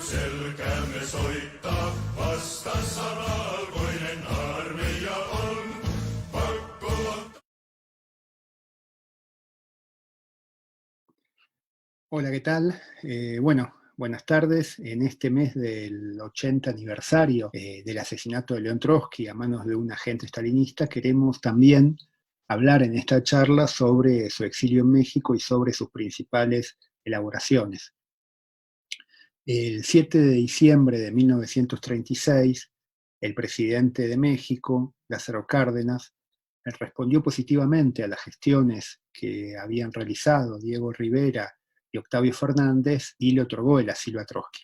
selkämme soittaa, vasta salavalkoinen armeija on. Pakko on. Hola, ¿qué tal? Bueno, buenas tardes. En este mes del 80 aniversario del asesinato de León Trotsky a manos de un agente stalinista, queremos también hablar en esta charla sobre su exilio en México y sobre sus principales elaboraciones. El 7 de diciembre de 1936, el presidente de México, Lázaro Cárdenas, respondió positivamente a las gestiones que habían realizado Diego Rivera y Octavio Fernández y le otorgó el asilo a Trotsky.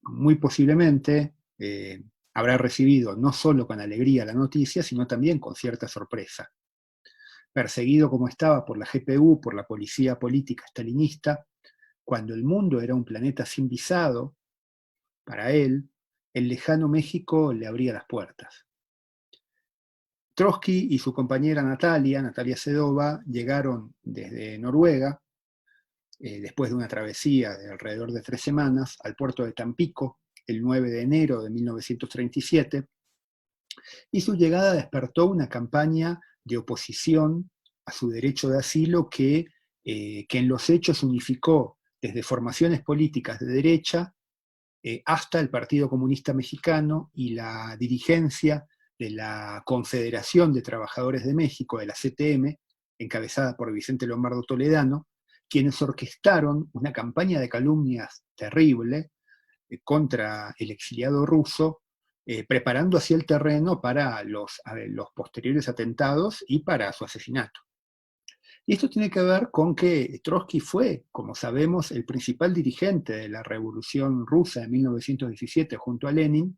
Muy posiblemente, habrá recibido no solo con alegría la noticia, sino también con cierta sorpresa. Perseguido como estaba por la GPU, por la policía política stalinista, cuando el mundo era un planeta sin visado, para él, el lejano México le abría las puertas. Trotsky y su compañera Natalia Sedova, llegaron desde Noruega, después de una travesía de alrededor de 3 semanas, al puerto de Tampico, el 9 de enero de 1937, y su llegada despertó una campaña de oposición a su derecho de asilo que en los hechos unificó desde formaciones políticas de derecha hasta el Partido Comunista Mexicano y la dirigencia de la Confederación de Trabajadores de México, de la CTM, encabezada por Vicente Lombardo Toledano, quienes orquestaron una campaña de calumnias terrible contra el exiliado ruso, preparando así el terreno para los posteriores atentados y para su asesinato. Y esto tiene que ver con que Trotsky fue, como sabemos, el principal dirigente de la Revolución Rusa de 1917 junto a Lenin,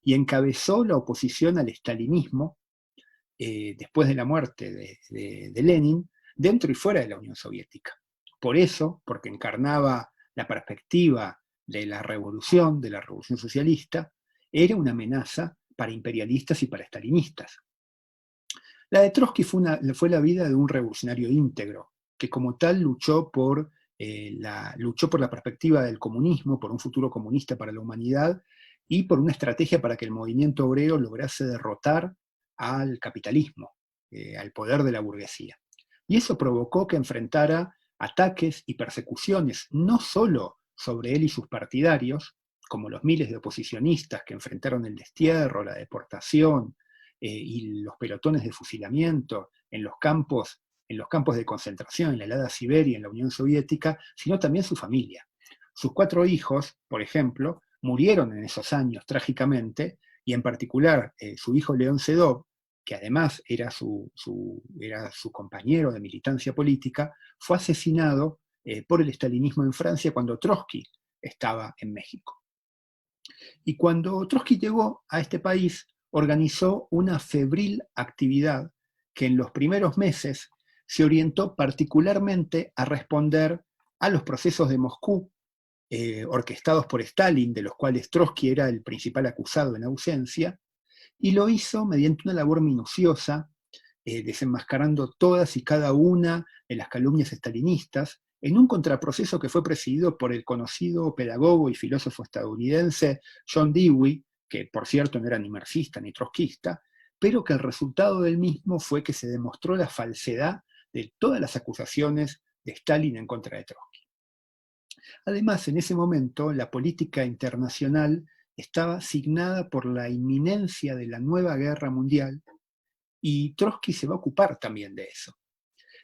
y encabezó la oposición al estalinismo después de la muerte de Lenin, dentro y fuera de la Unión Soviética. Por eso, porque encarnaba la perspectiva de la revolución socialista, era una amenaza para imperialistas y para estalinistas. La de Trotsky fue la vida de un revolucionario íntegro, que como tal luchó por la perspectiva del comunismo, por un futuro comunista para la humanidad, y por una estrategia para que el movimiento obrero lograse derrotar al capitalismo, al poder de la burguesía. Y eso provocó que enfrentara ataques y persecuciones, no solo sobre él y sus partidarios, como los miles de oposicionistas que enfrentaron el destierro, la deportación, y los pelotones de fusilamiento en los campos de concentración, en la helada Siberia, en la Unión Soviética, sino también su familia. Sus 4 hijos, por ejemplo, murieron en esos años trágicamente, y en particular su hijo León Sedov, que además era su compañero de militancia política, fue asesinado por el estalinismo en Francia cuando Trotsky estaba en México. Y cuando Trotsky llegó a este país, organizó una febril actividad que en los primeros meses se orientó particularmente a responder a los procesos de Moscú, orquestados por Stalin, de los cuales Trotsky era el principal acusado en ausencia, y lo hizo mediante una labor minuciosa, desenmascarando todas y cada una de las calumnias stalinistas, en un contraproceso que fue presidido por el conocido pedagogo y filósofo estadounidense John Dewey, que por cierto no era ni marxista ni trotskista, pero que el resultado del mismo fue que se demostró la falsedad de todas las acusaciones de Stalin en contra de Trotsky. Además, en ese momento, la política internacional estaba signada por la inminencia de la nueva guerra mundial, y Trotsky se va a ocupar también de eso.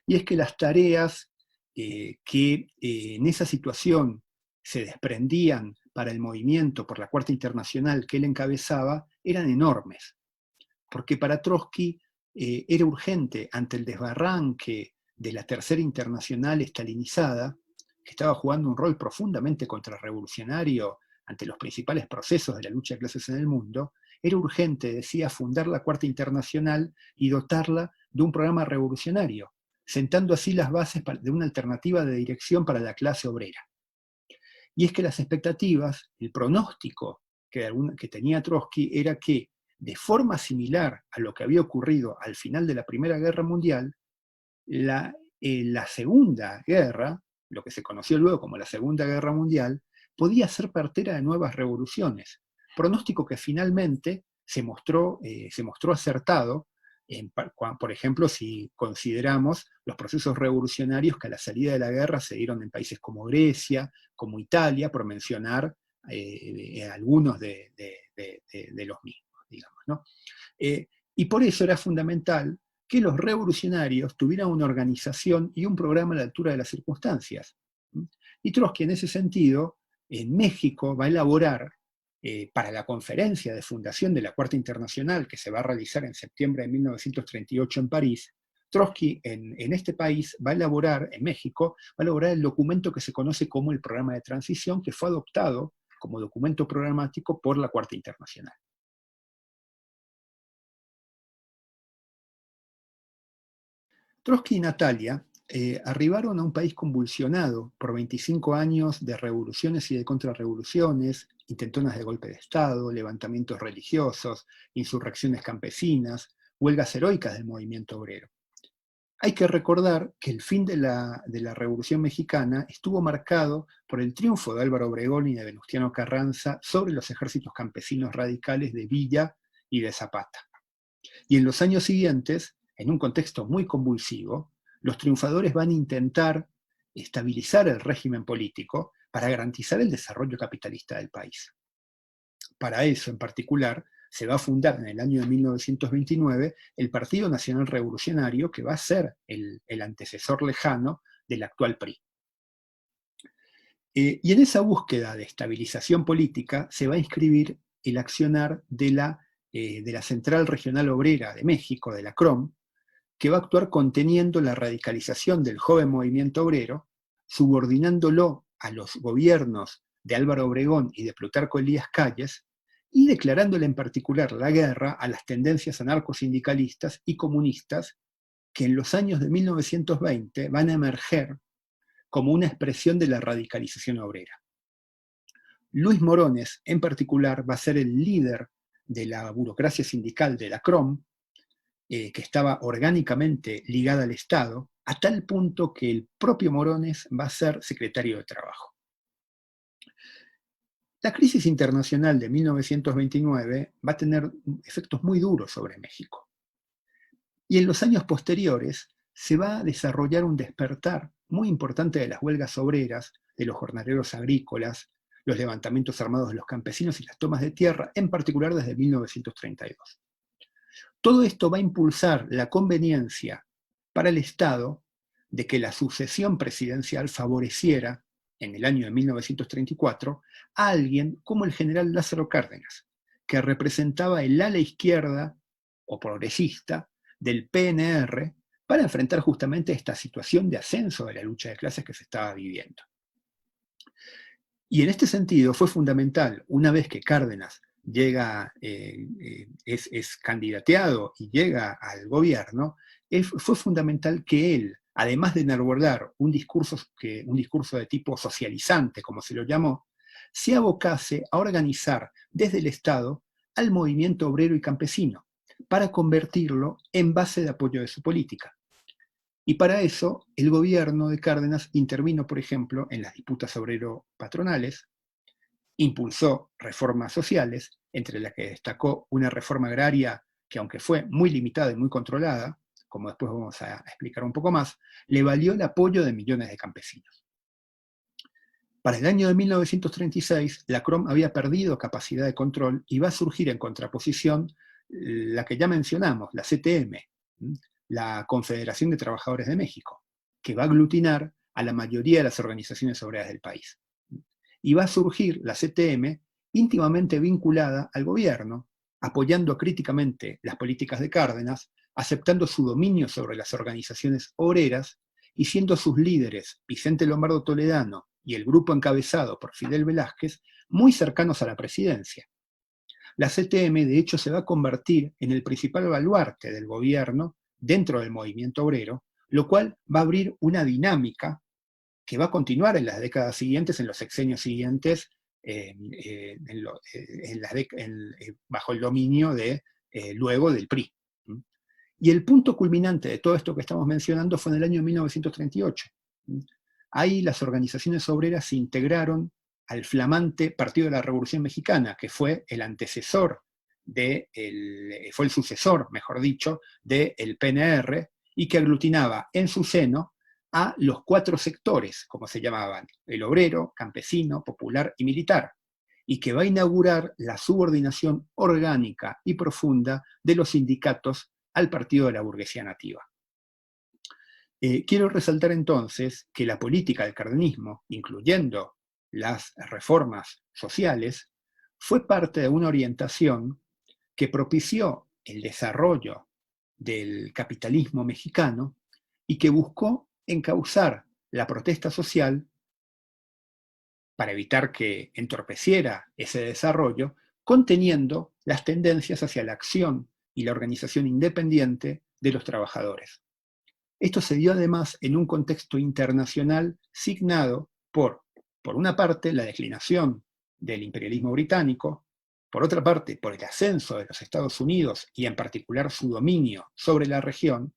Y es que las tareas que en esa situación se desprendían para el movimiento por la Cuarta Internacional que él encabezaba eran enormes, porque para Trotsky era urgente, ante el desbarranque de la Tercera Internacional estalinizada, que estaba jugando un rol profundamente contrarrevolucionario ante los principales procesos de la lucha de clases en el mundo, era urgente, decía, fundar la Cuarta Internacional y dotarla de un programa revolucionario, sentando así las bases de una alternativa de dirección para la clase obrera. Y es que las expectativas, el pronóstico que tenía Trotsky era que, de forma similar a lo que había ocurrido al final de la Primera Guerra Mundial, la Segunda Guerra, lo que se conoció luego como la Segunda Guerra Mundial, podía ser partera de nuevas revoluciones, pronóstico que finalmente se mostró acertado, por ejemplo, si consideramos los procesos revolucionarios que a la salida de la guerra se dieron en países como Grecia, como Italia, por mencionar algunos de los mismos, digamos, ¿no? Y por eso era fundamental que los revolucionarios tuvieran una organización y un programa a la altura de las circunstancias. Y Trotsky, en ese sentido, en México va a elaborar, para la conferencia de fundación de la Cuarta Internacional, que se va a realizar en septiembre de 1938 en París, Trotsky en este país va a elaborar, en México, va a elaborar el documento que se conoce como el Programa de Transición, que fue adoptado como documento programático por la Cuarta Internacional. Trotsky y Natalia arribaron a un país convulsionado por 25 años de revoluciones y de contrarrevoluciones, intentonas de golpe de Estado, levantamientos religiosos, insurrecciones campesinas, huelgas heroicas del movimiento obrero. Hay que recordar que el fin de la Revolución Mexicana estuvo marcado por el triunfo de Álvaro Obregón y de Venustiano Carranza sobre los ejércitos campesinos radicales de Villa y de Zapata. Y en los años siguientes, en un contexto muy convulsivo, los triunfadores van a intentar estabilizar el régimen político para garantizar el desarrollo capitalista del país. Para eso, en particular, se va a fundar en el año de 1929 el Partido Nacional Revolucionario, que va a ser el antecesor lejano del actual PRI. Y en esa búsqueda de estabilización política se va a inscribir el accionar de la Central Regional Obrera de México, de la CROM, que va a actuar conteniendo la radicalización del joven movimiento obrero, subordinándolo a los gobiernos de Álvaro Obregón y de Plutarco Elías Calles, y declarándole en particular la guerra a las tendencias anarcosindicalistas y comunistas que en los años de 1920 van a emerger como una expresión de la radicalización obrera. Luis Morones, en particular, va a ser el líder de la burocracia sindical de la CROM, que estaba orgánicamente ligada al Estado, a tal punto que el propio Morones va a ser secretario de Trabajo. La crisis internacional de 1929 va a tener efectos muy duros sobre México. Y en los años posteriores se va a desarrollar un despertar muy importante de las huelgas obreras, de los jornaleros agrícolas, los levantamientos armados de los campesinos y las tomas de tierra, en particular desde 1932. Todo esto va a impulsar la conveniencia para el Estado de que la sucesión presidencial favoreciera, en el año de 1934, a alguien como el general Lázaro Cárdenas, que representaba el ala izquierda o progresista del PNR para enfrentar justamente esta situación de ascenso de la lucha de clases que se estaba viviendo. Y en este sentido fue fundamental, una vez que Cárdenas llega, es candidateado y llega al gobierno, fue fundamental que él, además de enarbolar un discurso de tipo socializante, como se lo llamó, se abocase a organizar desde el Estado al movimiento obrero y campesino, para convertirlo en base de apoyo de su política. Y para eso, el gobierno de Cárdenas intervino, por ejemplo, en las disputas obrero-patronales, impulsó reformas sociales, entre las que destacó una reforma agraria que, aunque fue muy limitada y muy controlada, como después vamos a explicar un poco más, le valió el apoyo de millones de campesinos. Para el año de 1936, la CROM había perdido capacidad de control y va a surgir en contraposición la que ya mencionamos, la CTM, la Confederación de Trabajadores de México, que va a aglutinar a la mayoría de las organizaciones obreras del país. Y va a surgir la CTM íntimamente vinculada al gobierno, apoyando críticamente las políticas de Cárdenas, aceptando su dominio sobre las organizaciones obreras y siendo sus líderes, Vicente Lombardo Toledano y el grupo encabezado por Fidel Velázquez, muy cercanos a la presidencia. La CTM, de hecho, se va a convertir en el principal baluarte del gobierno dentro del movimiento obrero, lo cual va a abrir una dinámica que va a continuar en las décadas siguientes, en los sexenios siguientes, bajo el dominio luego del PRI. Y el punto culminante de todo esto que estamos mencionando fue en el año 1938. Ahí las organizaciones obreras se integraron al flamante Partido de la Revolución Mexicana, que fue el fue el sucesor, mejor dicho, del PNR, y que aglutinaba en su seno a los 4 sectores, como se llamaban, el obrero, campesino, popular y militar, y que va a inaugurar la subordinación orgánica y profunda de los sindicatos al partido de la burguesía nativa. Quiero resaltar entonces que la política del cardenismo, incluyendo las reformas sociales, fue parte de una orientación que propició el desarrollo del capitalismo mexicano y que buscó encauzar la protesta social para evitar que entorpeciera ese desarrollo, conteniendo las tendencias hacia la acción y la organización independiente de los trabajadores. Esto se dio además en un contexto internacional signado por una parte, la declinación del imperialismo británico, por otra parte, por el ascenso de los Estados Unidos y en particular su dominio sobre la región,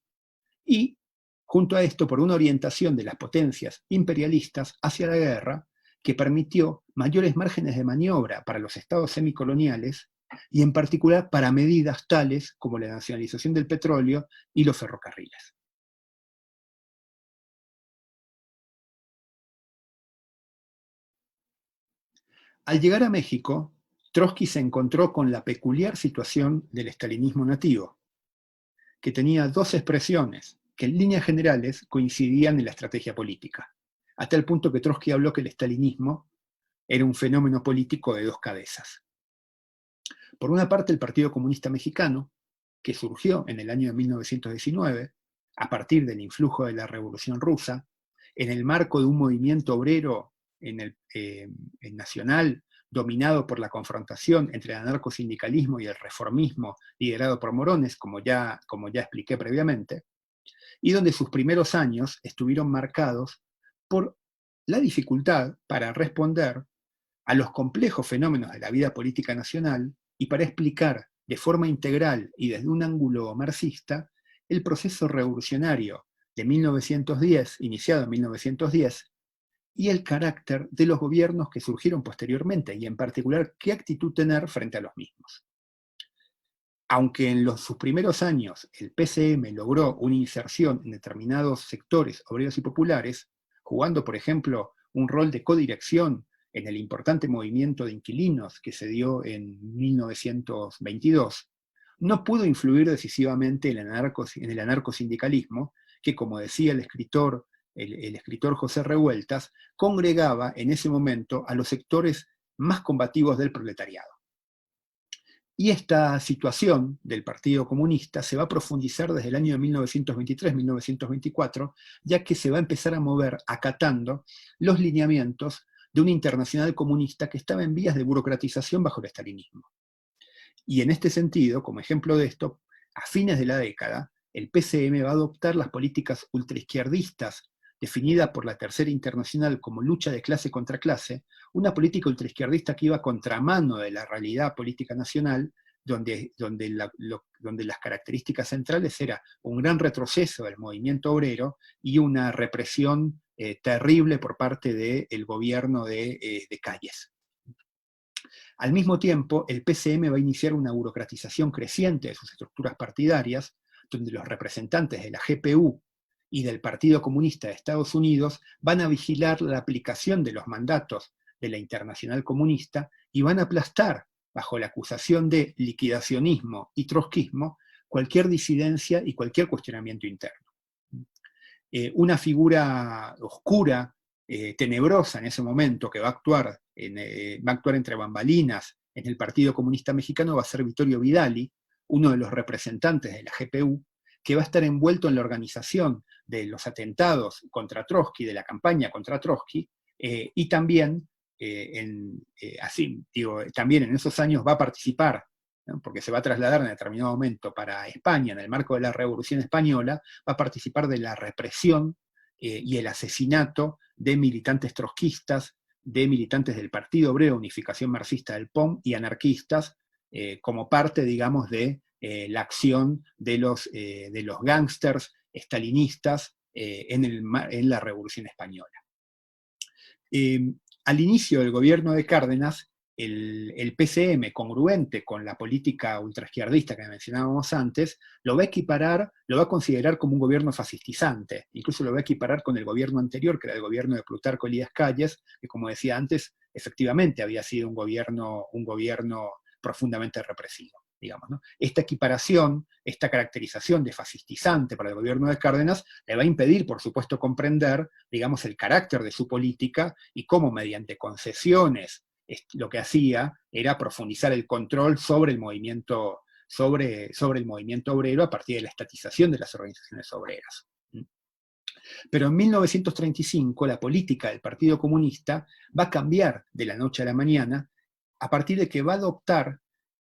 y junto a esto por una orientación de las potencias imperialistas hacia la guerra que permitió mayores márgenes de maniobra para los estados semicoloniales y en particular para medidas tales como la nacionalización del petróleo y los ferrocarriles. Al llegar a México, Trotsky se encontró con la peculiar situación del estalinismo nativo, que tenía 2 expresiones que en líneas generales coincidían en la estrategia política, hasta el punto que Trotsky habló que el estalinismo era un fenómeno político de 2 cabezas. Por una parte, el Partido Comunista Mexicano, que surgió en el año de 1919, a partir del influjo de la Revolución Rusa, en el marco de un movimiento obrero nacional dominado por la confrontación entre el anarcosindicalismo y el reformismo liderado por Morones, como ya expliqué previamente, y donde sus primeros años estuvieron marcados por la dificultad para responder a los complejos fenómenos de la vida política nacional y para explicar de forma integral y desde un ángulo marxista el proceso revolucionario de 1910, iniciado en 1910, y el carácter de los gobiernos que surgieron posteriormente, y en particular qué actitud tener frente a los mismos. Aunque en sus primeros años el PCM logró una inserción en determinados sectores obreros y populares, jugando, por ejemplo, un rol de codirección en el importante movimiento de inquilinos que se dio en 1922, no pudo influir decisivamente en el anarcosindicalismo, que, como decía el escritor José Revueltas, congregaba en ese momento a los sectores más combativos del proletariado. Y esta situación del Partido Comunista se va a profundizar desde el año de 1923-1924, ya que se va a empezar a mover acatando los lineamientos de una internacional comunista que estaba en vías de burocratización bajo el estalinismo. Y en este sentido, como ejemplo de esto, a fines de la década, el PCM va a adoptar las políticas ultraizquierdistas definida por la Tercera Internacional como lucha de clase contra clase, una política ultraizquierdista que iba a contramano de la realidad política nacional, donde las características centrales era un gran retroceso del movimiento obrero y una represión terrible por parte del gobierno de Calles. Al mismo tiempo, el PCM va a iniciar una burocratización creciente de sus estructuras partidarias, donde los representantes de la GPU y del Partido Comunista de Estados Unidos van a vigilar la aplicación de los mandatos de la Internacional Comunista y van a aplastar, bajo la acusación de liquidacionismo y trotskismo, cualquier disidencia y cualquier cuestionamiento interno. Una figura oscura, tenebrosa en ese momento, que va a actuar entre bambalinas en el Partido Comunista Mexicano, va a ser Vittorio Vidali, uno de los representantes de la GPU, que va a estar envuelto en la organización de los atentados contra Trotsky, de la campaña contra Trotsky, y también, también en esos años va a participar, ¿no? Porque se va a trasladar en determinado momento para España, en el marco de la Revolución Española, va a participar de la represión y el asesinato de militantes trotskistas, de militantes del Partido Obrero Unificación Marxista del POM y anarquistas, como parte, digamos, de la acción de los gángsters estalinistas en la Revolución Española. al inicio del gobierno de Cárdenas, el PCM, congruente con la política ultraizquierdista que mencionábamos antes, lo va a equiparar, lo va a considerar como un gobierno fascistizante, incluso lo va a equiparar con el gobierno anterior, que era el gobierno de Plutarco Elías Calles, que como decía antes, efectivamente había sido un gobierno profundamente represivo, digamos, ¿no? Esta equiparación, esta caracterización de fascistizante para el gobierno de Cárdenas, le va a impedir, por supuesto, comprender, digamos, el carácter de su política y cómo mediante concesiones lo que hacía era profundizar el control sobre el movimiento, sobre el movimiento obrero a partir de la estatización de las organizaciones obreras. Pero en 1935 la política del Partido Comunista va a cambiar de la noche a la mañana a partir de que va a adoptar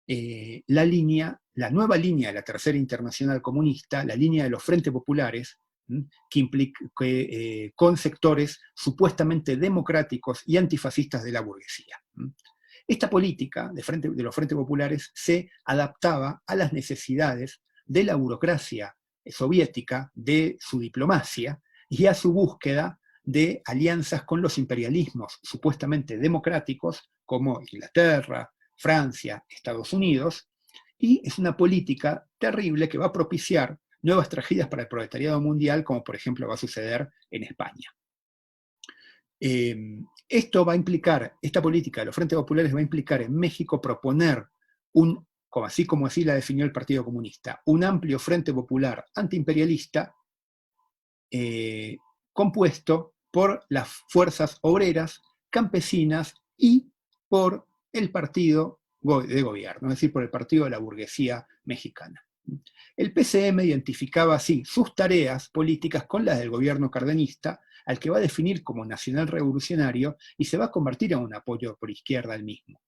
la nueva línea de la Tercera Internacional Comunista, la línea de los Frentes Populares, con sectores supuestamente democráticos y antifascistas de la burguesía. Esta política de los Frentes Populares se adaptaba a las necesidades de la burocracia soviética, de su diplomacia, y a su búsqueda de alianzas con los imperialismos supuestamente democráticos, como Inglaterra, Francia, Estados Unidos, y es una política terrible que va a propiciar nuevas tragedias para el proletariado mundial, como por ejemplo va a suceder en España. Esto va a implicar, esta política de los Frentes Populares va a implicar en México proponer así como así la definió el Partido Comunista, un amplio Frente Popular antiimperialista compuesto por las fuerzas obreras, campesinas y por el partido de gobierno, es decir, por el partido de la burguesía mexicana. El PCM identificaba así sus tareas políticas con las del gobierno cardenista, al que va a definir como nacional revolucionario y se va a convertir en un apoyo por izquierda al mismo.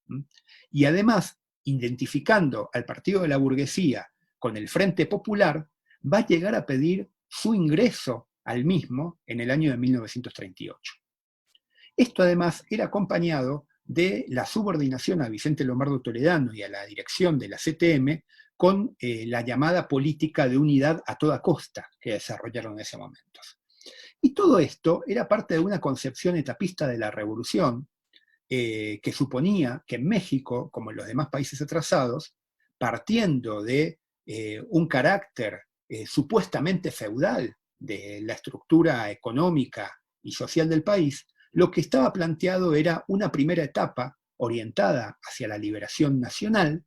Y además, identificando al partido de la burguesía con el Frente Popular, va a llegar a pedir su ingreso al mismo en el año de 1938. Esto además era acompañado de la subordinación a Vicente Lombardo Toledano y a la dirección de la CTM con la llamada política de unidad a toda costa que desarrollaron en ese momento. Y todo esto era parte de una concepción etapista de la revolución que suponía que en México, como en los demás países atrasados, partiendo de un carácter supuestamente feudal de la estructura económica y social del país, lo que estaba planteado era una primera etapa orientada hacia la liberación nacional,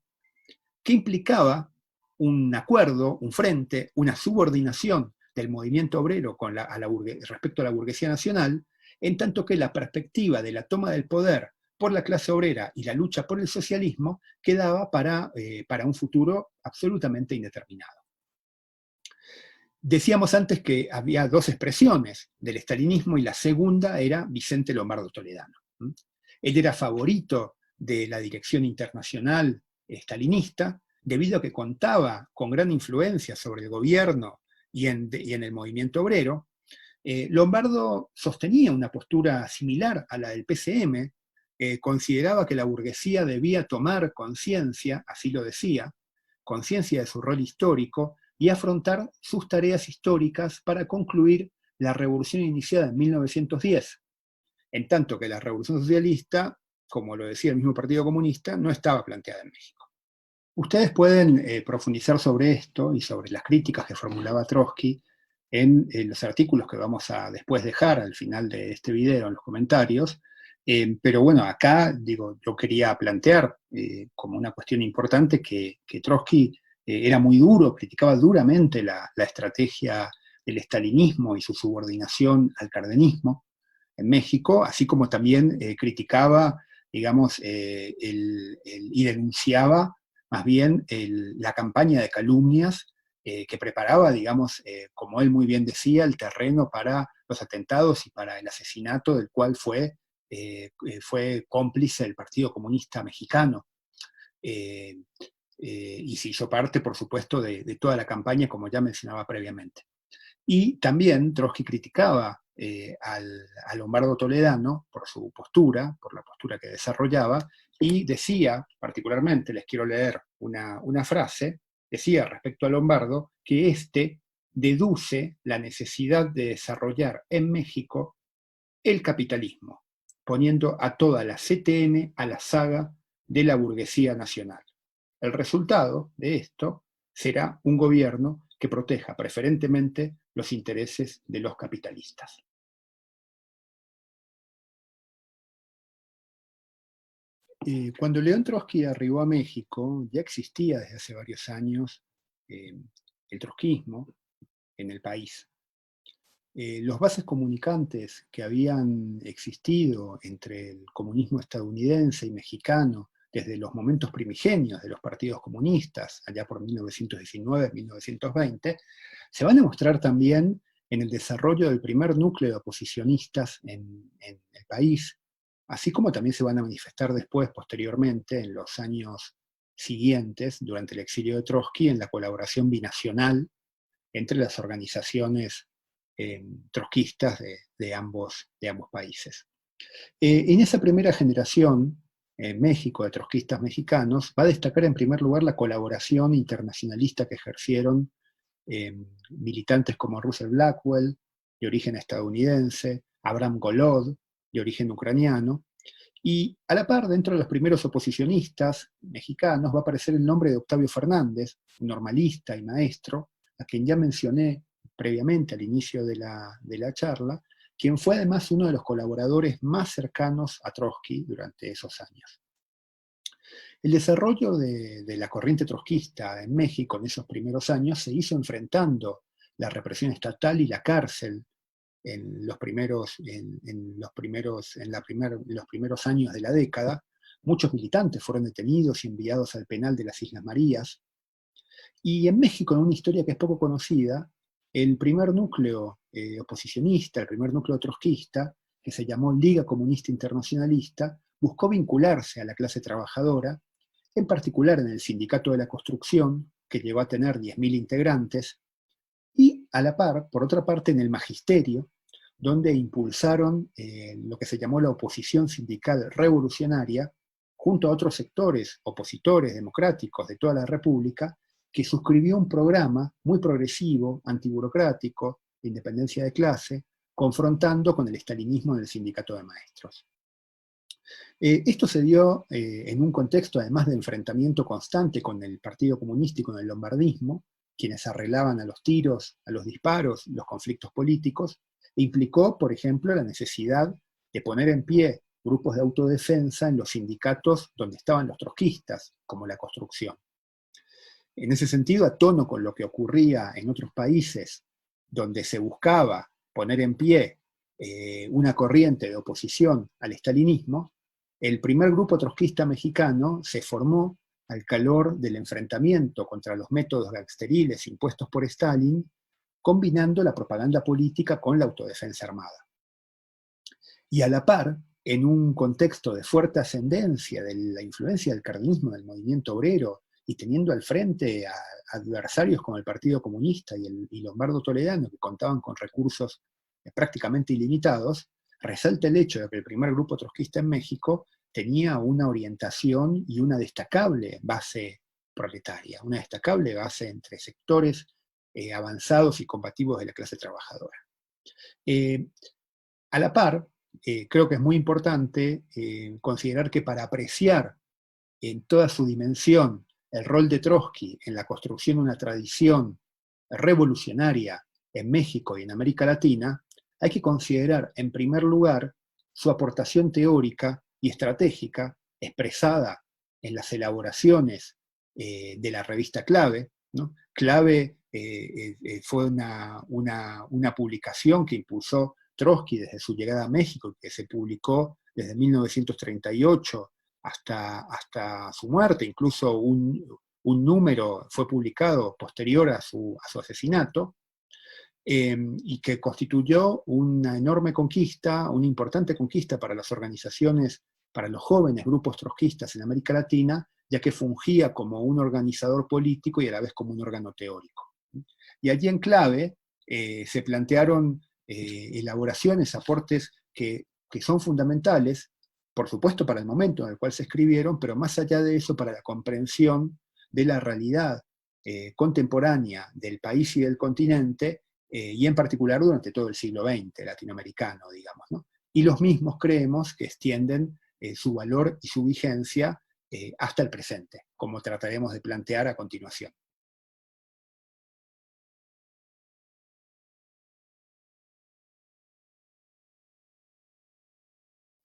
que implicaba un acuerdo, un frente, una subordinación del movimiento obrero respecto a la burguesía nacional, en tanto que la perspectiva de la toma del poder por la clase obrera y la lucha por el socialismo quedaba para un futuro absolutamente indeterminado. Decíamos antes que había dos expresiones del estalinismo y la segunda era Vicente Lombardo Toledano. Él era favorito de la dirección internacional estalinista debido a que contaba con gran influencia sobre el gobierno y en el movimiento obrero. Lombardo sostenía una postura similar a la del PCM, consideraba que la burguesía debía tomar conciencia, así lo decía, conciencia de su rol histórico y afrontar sus tareas históricas para concluir la revolución iniciada en 1910, en tanto que la revolución socialista, como lo decía el mismo Partido Comunista, no estaba planteada en México. Ustedes pueden profundizar sobre esto y sobre las críticas que formulaba Trotsky en los artículos que vamos a después dejar al final de este video en los comentarios, pero bueno, acá yo quería plantear como una cuestión importante que Trotsky era muy duro, criticaba duramente la estrategia del estalinismo y su subordinación al cardenismo en México, así como también criticaba, digamos, y denunciaba más bien la campaña de calumnias que preparaba, digamos, como él muy bien decía, el terreno para los atentados y para el asesinato del cual fue cómplice el Partido Comunista Mexicano. Y se hizo parte, por supuesto, de toda la campaña, como ya mencionaba previamente. Y también Trotsky criticaba a Lombardo Toledano por su postura, por la postura que desarrollaba, y decía, particularmente, les quiero leer una frase, decía respecto a Lombardo que éste deduce la necesidad de desarrollar en México el capitalismo, poniendo a toda la CTN a la saga de la burguesía nacional. El resultado de esto será un gobierno que proteja preferentemente los intereses de los capitalistas. Cuando León Trotsky arribó a México, ya existía desde hace varios años el trotskismo en el país. Los vasos comunicantes que habían existido entre el comunismo estadounidense y mexicano desde los momentos primigenios de los partidos comunistas, allá por 1919-1920, se van a mostrar también en el desarrollo del primer núcleo de oposicionistas en el país, así como también se van a manifestar después, posteriormente, en los años siguientes, durante el exilio de Trotsky, en la colaboración binacional entre las organizaciones trotskistas de ambos países. En esa primera generación, en México, de trotskistas mexicanos, va a destacar en primer lugar la colaboración internacionalista que ejercieron militantes como Russell Blackwell, de origen estadounidense, Abraham Golod, de origen ucraniano, y a la par, dentro de los primeros oposicionistas mexicanos, va a aparecer el nombre de Octavio Fernández, un normalista y maestro, a quien ya mencioné previamente al inicio de la charla, quien fue además uno de los colaboradores más cercanos a Trotsky durante esos años. El desarrollo de la corriente trotskista en México en esos primeros años se hizo enfrentando la represión estatal y la cárcel en los primeros años de la década. Muchos militantes fueron detenidos y enviados al penal de las Islas Marías. Y en México, en una historia que es poco conocida, el primer núcleo oposicionista, el primer núcleo trotskista, que se llamó Liga Comunista Internacionalista, buscó vincularse a la clase trabajadora, en particular en el Sindicato de la Construcción, que llegó a tener 10.000 integrantes, y a la par, por otra parte, en el magisterio, donde impulsaron lo que se llamó la oposición sindical revolucionaria, junto a otros sectores opositores democráticos de toda la República, que suscribió un programa muy progresivo, antiburocrático, de independencia de clase, confrontando con el estalinismo en el sindicato de maestros. Esto se dio en un contexto además de enfrentamiento constante con el Partido Comunista y con el lombardismo, quienes arreglaban a los tiros, a los disparos, los conflictos políticos, e implicó, por ejemplo, la necesidad de poner en pie grupos de autodefensa en los sindicatos donde estaban los trotskistas, como la construcción. En ese sentido, a tono con lo que ocurría en otros países donde se buscaba poner en pie una corriente de oposición al estalinismo, el primer grupo trotskista mexicano se formó al calor del enfrentamiento contra los métodos gangsteriles impuestos por Stalin, combinando la propaganda política con la autodefensa armada. Y a la par, en un contexto de fuerte ascendencia de la influencia del cardenismo del movimiento obrero, y teniendo al frente a adversarios como el Partido Comunista y Lombardo Toledano, que contaban con recursos prácticamente ilimitados, resalta el hecho de que el primer grupo trotskista en México tenía una orientación y una destacable base proletaria, una destacable base entre sectores avanzados y combativos de la clase trabajadora. A la par, creo que es muy importante considerar que para apreciar en toda su dimensión el rol de Trotsky en la construcción de una tradición revolucionaria en México y en América Latina, hay que considerar en primer lugar su aportación teórica y estratégica expresada en las elaboraciones de la revista Clave, ¿no? Clave fue una publicación que impulsó Trotsky desde su llegada a México, que se publicó desde 1938 hasta su muerte, incluso un número fue publicado posterior a su asesinato, y que constituyó una enorme conquista, una importante conquista para las organizaciones, para los jóvenes grupos trotskistas en América Latina, ya que fungía como un organizador político y a la vez como un órgano teórico. Y allí en Clave se plantearon elaboraciones, aportes que son fundamentales, por supuesto para el momento en el cual se escribieron, pero más allá de eso para la comprensión de la realidad contemporánea del país y del continente, y en particular durante todo el siglo XX latinoamericano, digamos, ¿no? y los mismos creemos que extienden su valor y su vigencia hasta el presente, como trataremos de plantear a continuación.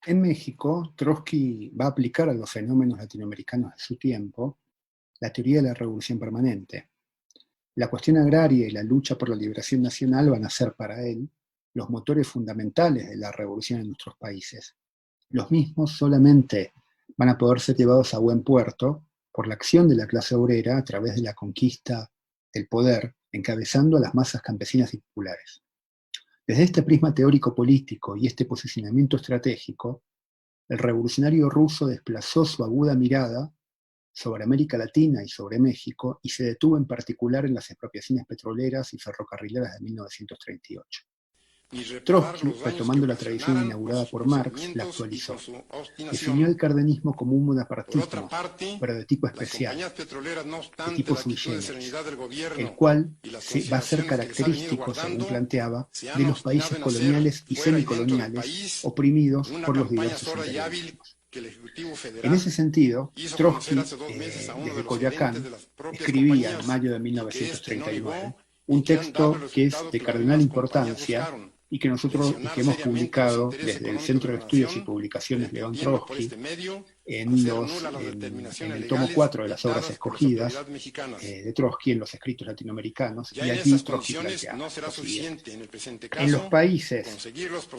En México, Trotsky va a aplicar a los fenómenos latinoamericanos de su tiempo la teoría de la revolución permanente. La cuestión agraria y la lucha por la liberación nacional van a ser para él los motores fundamentales de la revolución en nuestros países. Los mismos solamente van a poder ser llevados a buen puerto por la acción de la clase obrera a través de la conquista del poder, encabezando a las masas campesinas y populares. Desde este prisma teórico-político y este posicionamiento estratégico, el revolucionario ruso desplazó su aguda mirada sobre América Latina y sobre México y se detuvo en particular en las expropiaciones petroleras y ferrocarrileras de 1938. Trotsky, retomando la tradición inaugurada por Marx, la actualizó. Definió el cardenismo como un bonapartismo, pero de tipo especial, de tipo sui generis, el cual va a ser característico, según planteaba, de los países coloniales y semicoloniales oprimidos por los diversos imperialismos. En ese sentido, Trotsky, desde Coyoacán, escribía en mayo de 1939 un texto que es de cardenal importancia y que nosotros que hemos publicado desde el Centro de Estudios y Publicaciones León Trotsky en el tomo 4 de las obras escogidas de Trotsky en los escritos latinoamericanos, y allí Trotsky plantea lo siguiente: en los países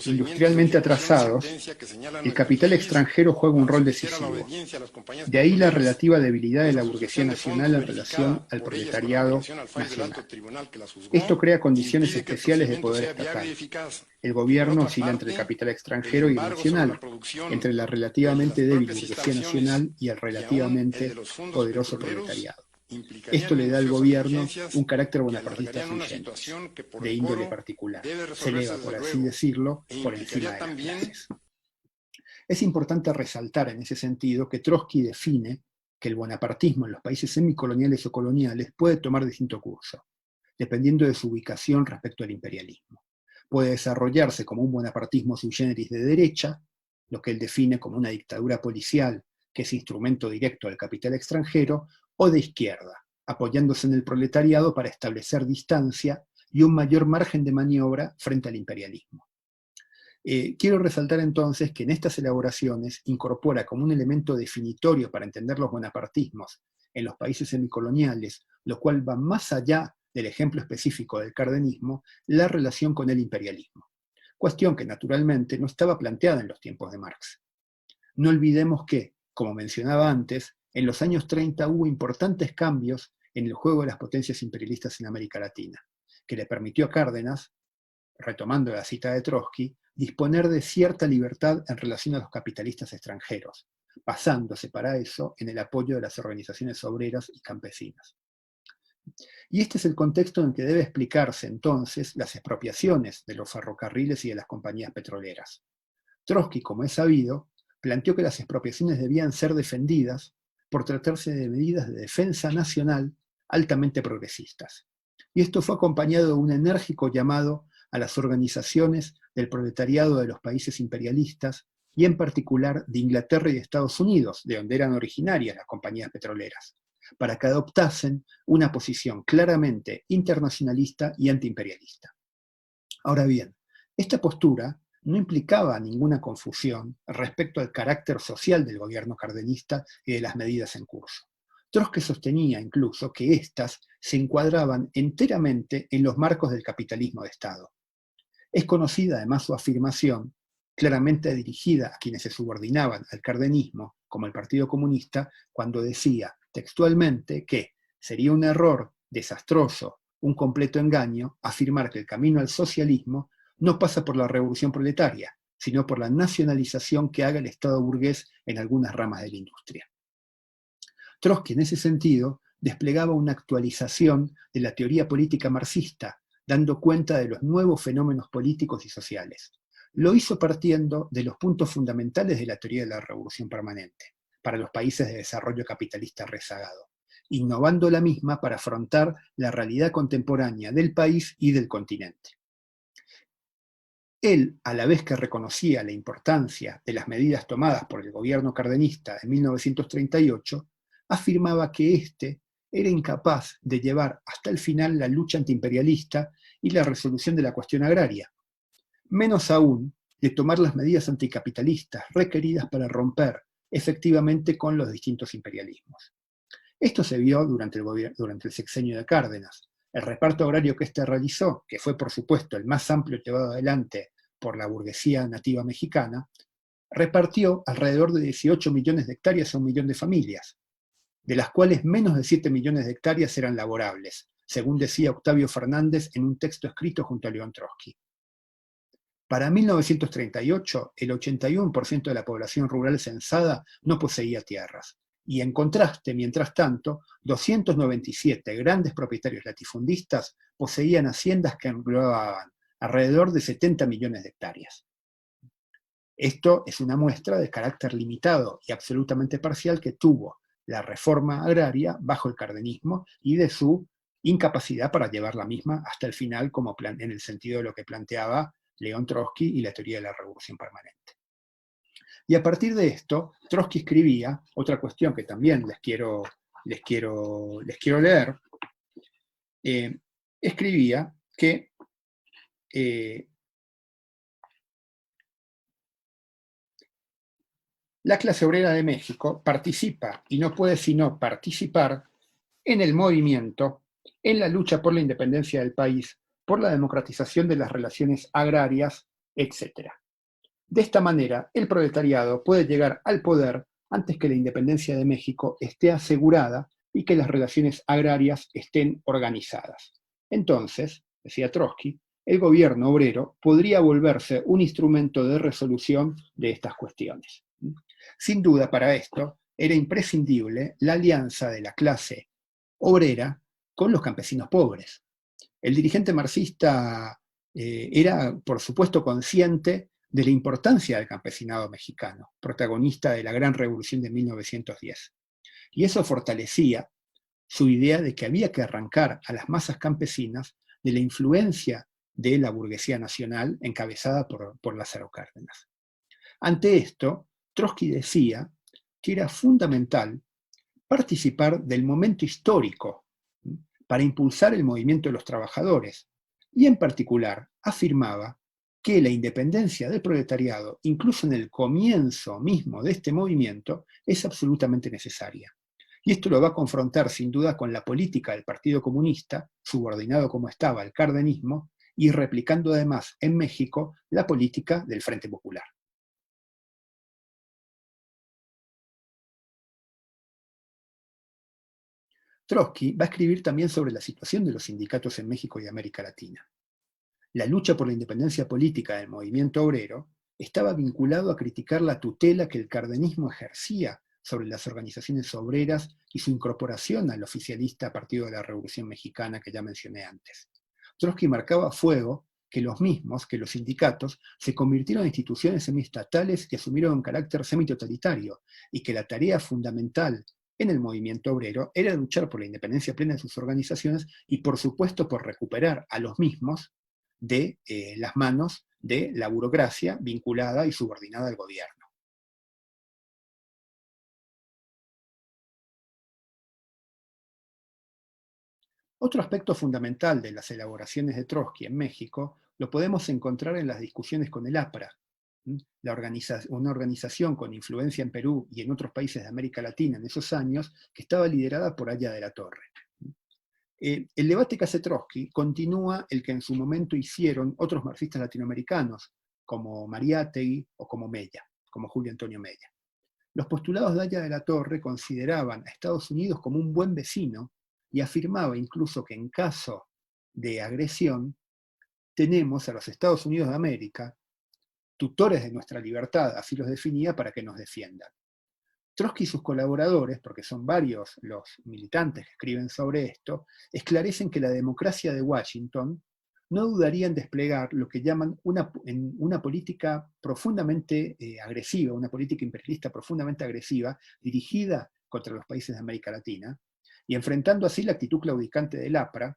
industrialmente atrasados, el capital extranjero juega un rol decisivo. De ahí la relativa debilidad de la burguesía nacional en relación al proletariado nacional. Esto crea condiciones especiales de poder estatal. El gobierno oscila entre el capital extranjero y el nacional, entre la relativamente débil burguesía nacional y el relativamente poderoso proletariado. Esto le da al gobierno un carácter bonapartista sui generis, de índole particular. Se eleva, por así decirlo, por encima de las clases. Es importante resaltar en ese sentido que Trotsky define que el bonapartismo en los países semicoloniales o coloniales puede tomar distinto curso, dependiendo de su ubicación respecto al imperialismo. Puede desarrollarse como un bonapartismo sui generis de derecha, lo que él define como una dictadura policial que es instrumento directo del capital extranjero, o de izquierda, apoyándose en el proletariado para establecer distancia y un mayor margen de maniobra frente al imperialismo. Quiero resaltar entonces que en estas elaboraciones incorpora como un elemento definitorio para entender los bonapartismos en los países semicoloniales, lo cual va más allá del ejemplo específico del cardenismo, la relación con el imperialismo. Cuestión que naturalmente no estaba planteada en los tiempos de Marx. No olvidemos que, como mencionaba antes, en los años 30 hubo importantes cambios en el juego de las potencias imperialistas en América Latina, que le permitió a Cárdenas, retomando la cita de Trotsky, disponer de cierta libertad en relación a los capitalistas extranjeros, basándose para eso en el apoyo de las organizaciones obreras y campesinas. Y este es el contexto en que debe explicarse entonces las expropiaciones de los ferrocarriles y de las compañías petroleras. Trotsky, como es sabido, planteó que las expropiaciones debían ser defendidas por tratarse de medidas de defensa nacional altamente progresistas. Y esto fue acompañado de un enérgico llamado a las organizaciones del proletariado de los países imperialistas y en particular de Inglaterra y de Estados Unidos, de donde eran originarias las compañías petroleras, para que adoptasen una posición claramente internacionalista y antiimperialista. Ahora bien, esta postura no implicaba ninguna confusión respecto al carácter social del gobierno cardenista y de las medidas en curso. Trotsky sostenía incluso que éstas se encuadraban enteramente en los marcos del capitalismo de Estado. Es conocida además su afirmación, claramente dirigida a quienes se subordinaban al cardenismo, como el Partido Comunista, cuando decía textualmente que sería un error desastroso, un completo engaño, afirmar que el camino al socialismo no pasa por la revolución proletaria, sino por la nacionalización que haga el Estado burgués en algunas ramas de la industria. Trotsky, en ese sentido, desplegaba una actualización de la teoría política marxista, dando cuenta de los nuevos fenómenos políticos y sociales. Lo hizo partiendo de los puntos fundamentales de la teoría de la revolución permanente, para los países de desarrollo capitalista rezagado, innovando la misma para afrontar la realidad contemporánea del país y del continente. Él, a la vez que reconocía la importancia de las medidas tomadas por el gobierno cardenista en 1938, afirmaba que éste era incapaz de llevar hasta el final la lucha antiimperialista y la resolución de la cuestión agraria, menos aún de tomar las medidas anticapitalistas requeridas para romper efectivamente con los distintos imperialismos. Esto se vio durante el sexenio de Cárdenas. El reparto agrario que éste realizó, que fue por supuesto el más amplio llevado adelante por la burguesía nativa mexicana, repartió alrededor de 18 millones de hectáreas a 1 millón de familias, de las cuales menos de 7 millones de hectáreas eran laborables, según decía Octavio Fernández en un texto escrito junto a León Trotsky. Para 1938, el 81% de la población rural censada no poseía tierras, y en contraste, mientras tanto, 297 grandes propietarios latifundistas poseían haciendas que englobaban alrededor de 70 millones de hectáreas. Esto es una muestra de carácter limitado y absolutamente parcial que tuvo la reforma agraria bajo el cardenismo y de su incapacidad para llevar la misma hasta el final, como en el sentido de lo que planteaba León Trotsky y la teoría de la revolución permanente. Y a partir de esto, Trotsky escribía otra cuestión que también les quiero leer. Escribía que la clase obrera de México participa y no puede sino participar en el movimiento, en la lucha por la independencia del país, por la democratización de las relaciones agrarias, etc. De esta manera, el proletariado puede llegar al poder antes que la independencia de México esté asegurada y que las relaciones agrarias estén organizadas. Entonces, decía Trotsky, el gobierno obrero podría volverse un instrumento de resolución de estas cuestiones. Sin duda, para esto era imprescindible la alianza de la clase obrera con los campesinos pobres. El dirigente marxista era, por supuesto, consciente de la importancia del campesinado mexicano, protagonista de la gran revolución de 1910. Y eso fortalecía su idea de que había que arrancar a las masas campesinas de la influencia de la burguesía nacional encabezada por Lázaro Cárdenas. Ante esto, Trotsky decía que era fundamental participar del momento histórico para impulsar el movimiento de los trabajadores, y en particular afirmaba que la independencia del proletariado, incluso en el comienzo mismo de este movimiento, es absolutamente necesaria. Y esto lo va a confrontar sin duda con la política del Partido Comunista, subordinado como estaba al cardenismo, y replicando además en México la política del Frente Popular. Trotsky va a escribir también sobre la situación de los sindicatos en México y América Latina. La lucha por la independencia política del movimiento obrero estaba vinculado a criticar la tutela que el cardenismo ejercía sobre las organizaciones obreras y su incorporación al oficialista Partido de la Revolución Mexicana que ya mencioné antes. Trotsky marcaba a fuego que los sindicatos, se convirtieron en instituciones semiestatales que asumieron un carácter semitotalitario y que la tarea fundamental en el movimiento obrero era luchar por la independencia plena de sus organizaciones y, por supuesto, por recuperar a los mismos de las manos de la burocracia vinculada y subordinada al gobierno. Otro aspecto fundamental de las elaboraciones de Trotsky en México lo podemos encontrar en las discusiones con el APRA, una organización con influencia en Perú y en otros países de América Latina en esos años, que estaba liderada por Aya de la Torre. El debate que hace Trotsky continúa el que en su momento hicieron otros marxistas latinoamericanos, como Mariátegui o como Mella, como Julio Antonio Mella. Los postulados de Aya de la Torre consideraban a Estados Unidos como un buen vecino y afirmaba incluso que en caso de agresión tenemos a los Estados Unidos de América, tutores de nuestra libertad, así los definía, para que nos defiendan. Trotsky y sus colaboradores, porque son varios los militantes que escriben sobre esto, esclarecen que la democracia de Washington no dudaría en desplegar lo que llaman una política profundamente agresiva, una política imperialista profundamente agresiva, dirigida contra los países de América Latina, y enfrentando así la actitud claudicante del APRA,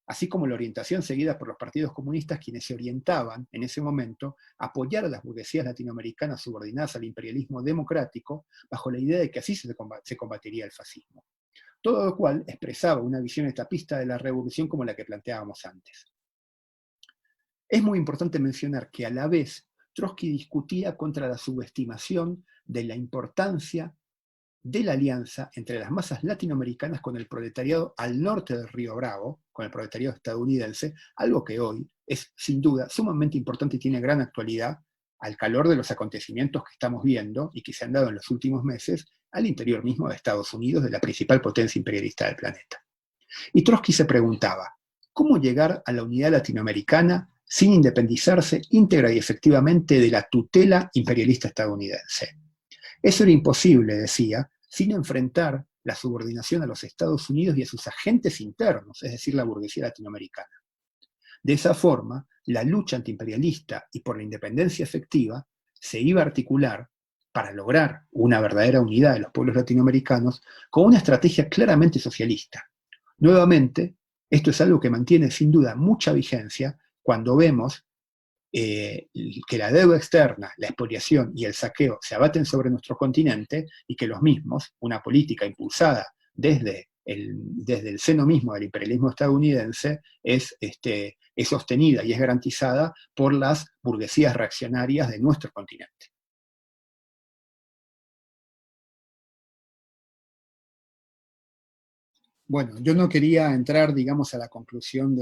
así como la orientación seguida por los partidos comunistas, quienes se orientaban en ese momento a apoyar a las burguesías latinoamericanas subordinadas al imperialismo democrático, bajo la idea de que así se combatiría el fascismo. Todo lo cual expresaba una visión etapista de la revolución como la que planteábamos antes. Es muy importante mencionar que a la vez Trotsky discutía contra la subestimación de la importancia de la alianza entre las masas latinoamericanas con el proletariado al norte del Río Bravo, con el proletariado estadounidense, algo que hoy es sin duda sumamente importante y tiene gran actualidad al calor de los acontecimientos que estamos viendo y que se han dado en los últimos meses al interior mismo de Estados Unidos, de la principal potencia imperialista del planeta. Y Trotsky se preguntaba, ¿cómo llegar a la unidad latinoamericana sin independizarse íntegra y efectivamente de la tutela imperialista estadounidense? Eso era imposible, decía, sin enfrentar la subordinación a los Estados Unidos y a sus agentes internos, es decir, la burguesía latinoamericana. De esa forma, la lucha antiimperialista y por la independencia efectiva se iba a articular para lograr una verdadera unidad de los pueblos latinoamericanos con una estrategia claramente socialista. Nuevamente, esto es algo que mantiene sin duda mucha vigencia cuando vemos que la deuda externa, la expoliación y el saqueo se abaten sobre nuestro continente y que los mismos, una política impulsada desde el seno mismo del imperialismo estadounidense, es sostenida y es garantizada por las burguesías reaccionarias de nuestro continente. Bueno, yo no quería entrar, digamos, a la conclusión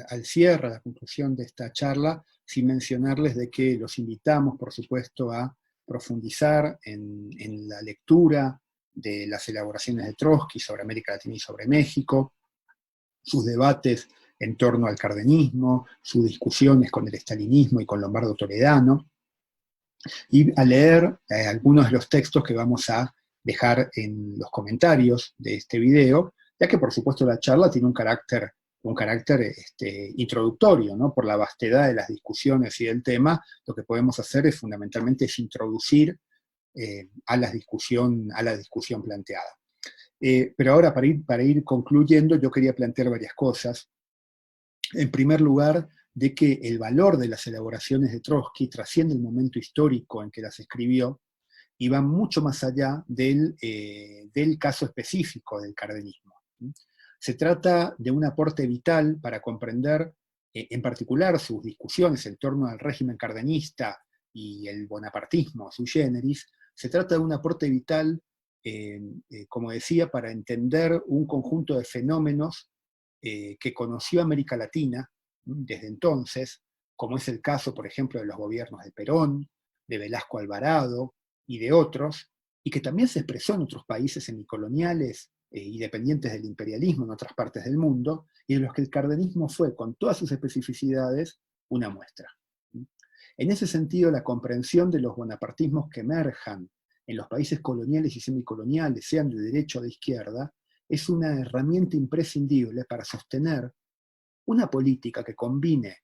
al cierre, a la conclusión de esta charla, sin mencionarles de que los invitamos, por supuesto, a profundizar en la lectura de las elaboraciones de Trotsky sobre América Latina y sobre México, sus debates en torno al cardenismo, sus discusiones con el estalinismo y con Lombardo Toledano, y a leer algunos de los textos que vamos a dejar en los comentarios de este video, ya que por supuesto la charla tiene un carácter introductorio, ¿no? Por la vastedad de las discusiones y del tema, lo que podemos hacer es fundamentalmente es introducir a la discusión planteada. Pero ahora, para ir concluyendo, yo quería plantear varias cosas. En primer lugar, de que el valor de las elaboraciones de Trotsky trasciende el momento histórico en que las escribió y va mucho más allá del caso específico del cardenismo. Se trata de un aporte vital para comprender, en particular, sus discusiones en torno al régimen cardenista y el bonapartismo sui generis. Se trata de un aporte vital, como decía, para entender un conjunto de fenómenos que conoció América Latina desde entonces, como es el caso, por ejemplo, de los gobiernos de Perón, de Velasco Alvarado y de otros, y que también se expresó en otros países semicoloniales y dependientes del imperialismo en otras partes del mundo, y de los que el cardenismo fue, con todas sus especificidades, una muestra. En ese sentido, la comprensión de los bonapartismos que emerjan en los países coloniales y semicoloniales, sean de derecha o de izquierda, es una herramienta imprescindible para sostener una política que combine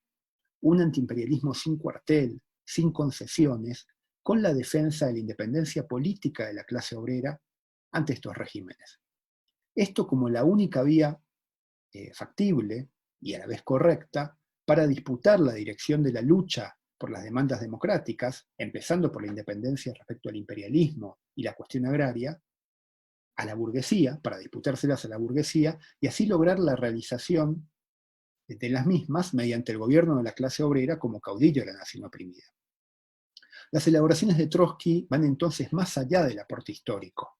un antiimperialismo sin cuartel, sin concesiones, con la defensa de la independencia política de la clase obrera ante estos regímenes. Esto como la única vía factible y a la vez correcta para disputar la dirección de la lucha por las demandas democráticas, empezando por la independencia respecto al imperialismo y la cuestión agraria, a la burguesía, para disputárselas a la burguesía, y así lograr la realización de las mismas mediante el gobierno de la clase obrera como caudillo de la nación oprimida. Las elaboraciones de Trotsky van entonces más allá del aporte histórico.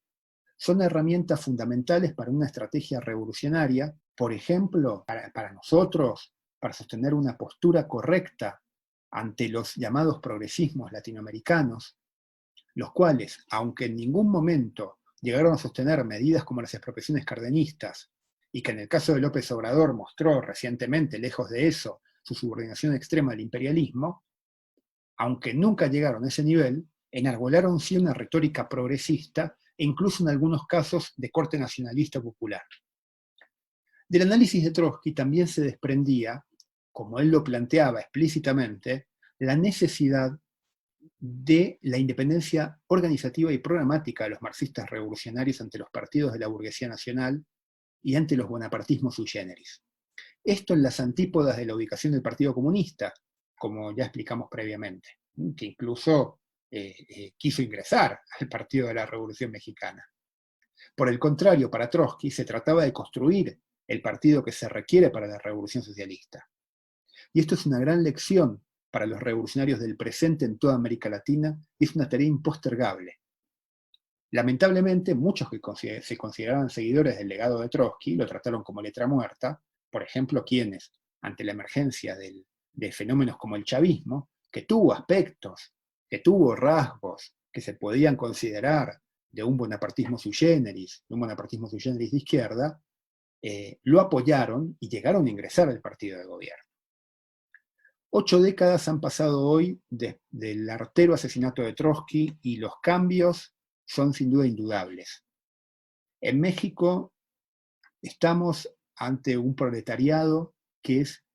Son herramientas fundamentales para una estrategia revolucionaria, por ejemplo, para nosotros, para sostener una postura correcta ante los llamados progresismos latinoamericanos, los cuales, aunque en ningún momento llegaron a sostener medidas como las expropiaciones cardenistas, y que en el caso de López Obrador mostró recientemente, lejos de eso, su subordinación extrema al imperialismo, aunque nunca llegaron a ese nivel, enarbolaron sí una retórica progresista e incluso en algunos casos de corte nacionalista popular. Del análisis de Trotsky también se desprendía, como él lo planteaba explícitamente, la necesidad de la independencia organizativa y programática de los marxistas revolucionarios ante los partidos de la burguesía nacional y ante los bonapartismos sui generis. Esto en las antípodas de la ubicación del Partido Comunista, como ya explicamos previamente, que incluso quiso ingresar al Partido de la Revolución Mexicana. Por el contrario, para Trotsky se trataba de construir el partido que se requiere para la revolución socialista. Y esto es una gran lección para los revolucionarios del presente en toda América Latina y es una tarea impostergable. Lamentablemente, muchos que se consideraban seguidores del legado de Trotsky lo trataron como letra muerta, por ejemplo, quienes, ante la emergencia de fenómenos como el chavismo, que tuvo aspectos, que tuvo rasgos que se podían considerar de un bonapartismo sui generis, de izquierda, lo apoyaron y llegaron a ingresar al partido de gobierno. 8 décadas han pasado hoy del artero asesinato de Trotsky y los cambios son sin duda indudables. En México estamos ante un proletariado que es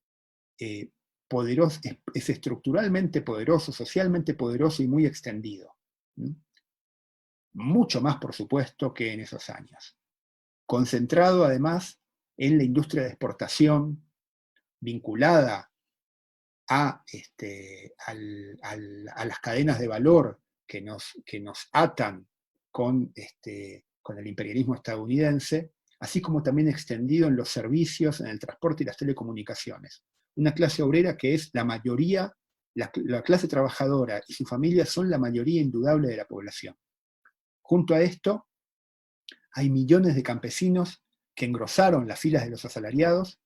poderoso, es estructuralmente poderoso, socialmente poderoso y muy extendido. Mucho más, por supuesto, que en esos años. Concentrado además en la industria de exportación, vinculada a las cadenas de valor que nos atan con el imperialismo estadounidense, así como también extendido en los servicios, en el transporte y las telecomunicaciones. Una clase obrera que es la mayoría, la clase trabajadora y su familia son la mayoría indudable de la población. Junto a esto, hay millones de campesinos que engrosaron las filas de los asalariados,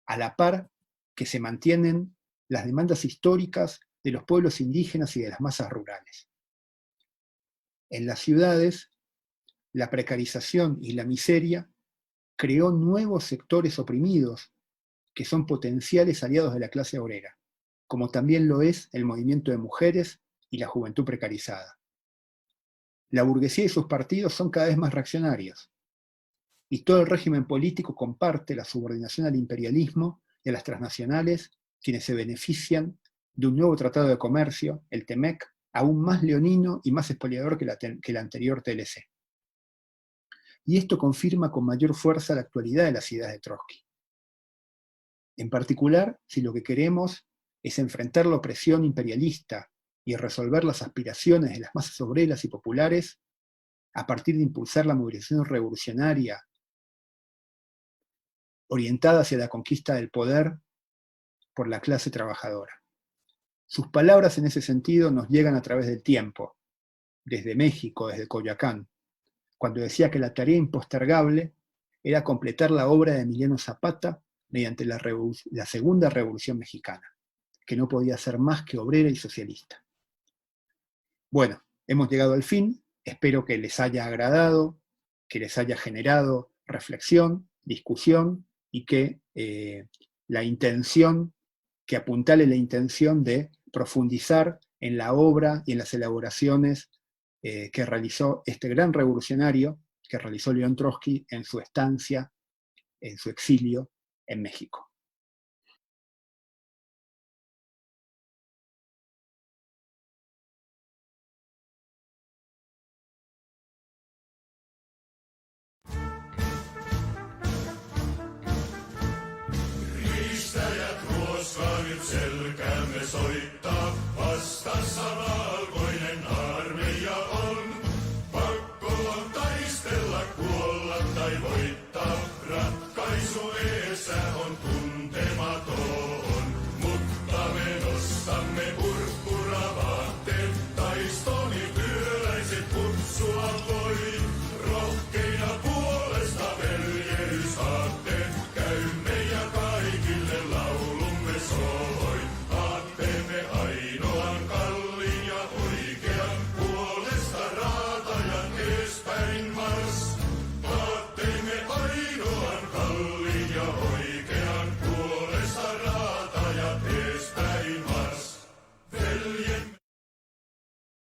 a la par que se mantienen las demandas históricas de los pueblos indígenas y de las masas rurales. En las ciudades, la precarización y la miseria creó nuevos sectores oprimidos que son potenciales aliados de la clase obrera, como también lo es el movimiento de mujeres y la juventud precarizada. La burguesía y sus partidos son cada vez más reaccionarios, y todo el régimen político comparte la subordinación al imperialismo y a las transnacionales, quienes se benefician de un nuevo tratado de comercio, el TEMEC, aún más leonino y más expoliador que el anterior TLC. Y esto confirma con mayor fuerza la actualidad de las ideas de Trotsky. En particular, si lo que queremos es enfrentar la opresión imperialista y resolver las aspiraciones de las masas obreras y populares, a partir de impulsar la movilización revolucionaria orientada hacia la conquista del poder por la clase trabajadora. Sus palabras en ese sentido nos llegan a través del tiempo, desde México, desde Coyoacán, cuando decía que la tarea impostergable era completar la obra de Emiliano Zapata mediante la Segunda Revolución Mexicana, que no podía ser más que obrera y socialista. Bueno, hemos llegado al fin, espero que les haya agradado, que les haya generado reflexión, discusión y que apuntale la intención de profundizar en la obra y en las elaboraciones que realizó este gran revolucionario, que realizó León Trotsky en su estancia, en su exilio en México. Riistäjät ruoskaavit selkämme soittaa vasta